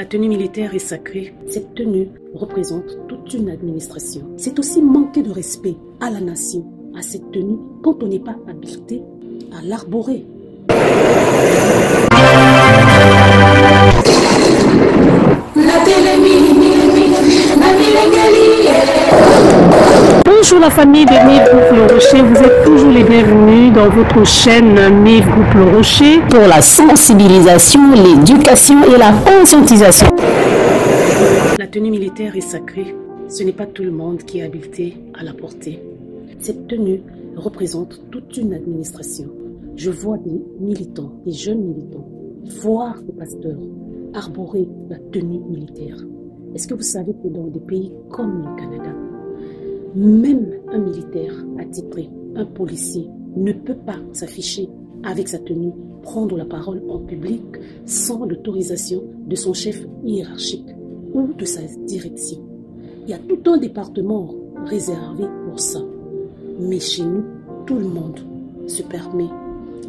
La tenue militaire est sacrée. Cette tenue représente toute une administration. C'est aussi manquer de respect à la nation, à cette tenue, quand on n'est pas habilité à l'arborer. Bonjour la famille de Miv Groupe Le Rocher, vous êtes toujours les bienvenus dans votre chaîne Miv Groupe Le Rocher pour la sensibilisation, l'éducation et la conscientisation. La tenue militaire est sacrée. Ce n'est pas tout le monde qui est habilité à la porter. Cette tenue représente toute une administration. Je vois des militants, des jeunes militants, voire des pasteurs arborer la tenue militaire. Est-ce que vous savez que dans des pays comme le Canada, même un militaire attitré, un policier, ne peut pas s'afficher avec sa tenue, prendre la parole en public sans l'autorisation de son chef hiérarchique ou de sa direction. Il y a tout un département réservé pour ça. Mais chez nous, tout le monde se permet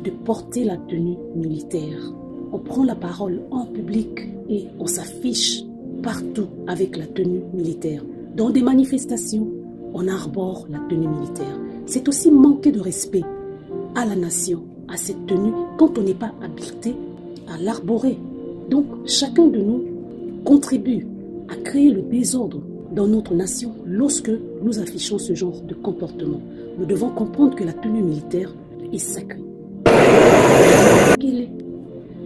de porter la tenue militaire. On prend la parole en public et on s'affiche partout avec la tenue militaire. Dans des manifestations, on arbore la tenue militaire. C'est aussi manquer de respect à la nation, à cette tenue, quand on n'est pas habilité à l'arborer. Donc, chacun de nous contribue à créer le désordre dans notre nation lorsque nous affichons ce genre de comportement. Nous devons comprendre que la tenue militaire est sacrée. Quel est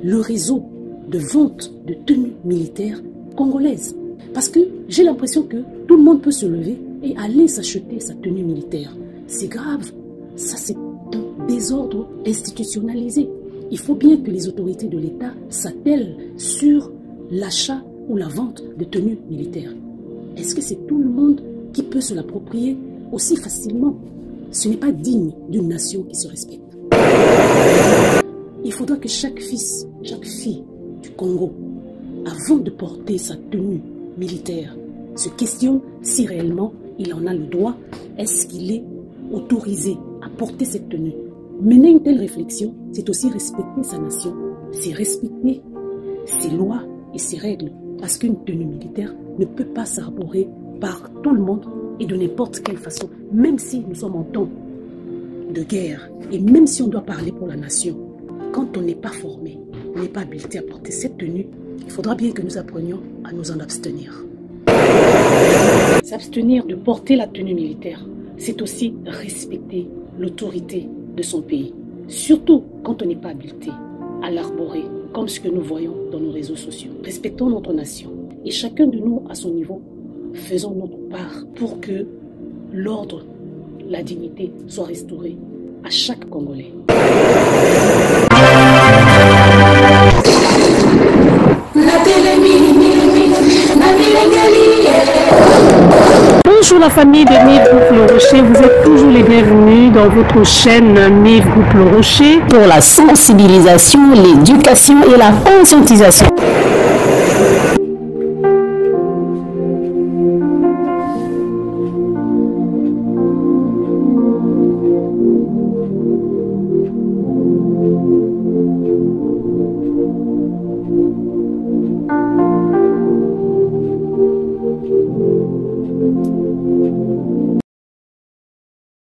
le réseau de vente de tenues militaires congolaises? Parce que j'ai l'impression que tout le monde peut se lever et aller s'acheter sa tenue militaire. C'est grave. Ça, c'est un désordre institutionnalisé. Il faut bien que les autorités de l'État s'attellent sur l'achat ou la vente de tenues militaires. Est-ce que c'est tout le monde qui peut se l'approprier aussi facilement? Ce n'est pas digne d'une nation qui se respecte. Il faudra que chaque fils, chaque fille du Congo, avant de porter sa tenue militaire, se questionne si réellement il en a le droit. Est-ce qu'il est autorisé à porter cette tenue? Mener une telle réflexion, c'est aussi respecter sa nation, c'est respecter ses lois et ses règles. Parce qu'une tenue militaire ne peut pas s'arborer par tout le monde et de n'importe quelle façon, même si nous sommes en temps de guerre et même si on doit parler pour la nation. Quand on n'est pas formé, on n'est pas habilité à porter cette tenue, il faudra bien que nous apprenions à nous en abstenir. S'abstenir de porter la tenue militaire, c'est aussi respecter l'autorité de son pays. Surtout quand on n'est pas habilité à l'arborer, comme ce que nous voyons dans nos réseaux sociaux. Respectons notre nation et chacun de nous à son niveau, faisons notre part pour que l'ordre, la dignité soit restaurée à chaque Congolais. Bonjour la famille de Miv Groupe Le Rocher, vous êtes toujours les bienvenus dans votre chaîne Miv Groupe Le Rocher pour la sensibilisation, l'éducation et la conscientisation.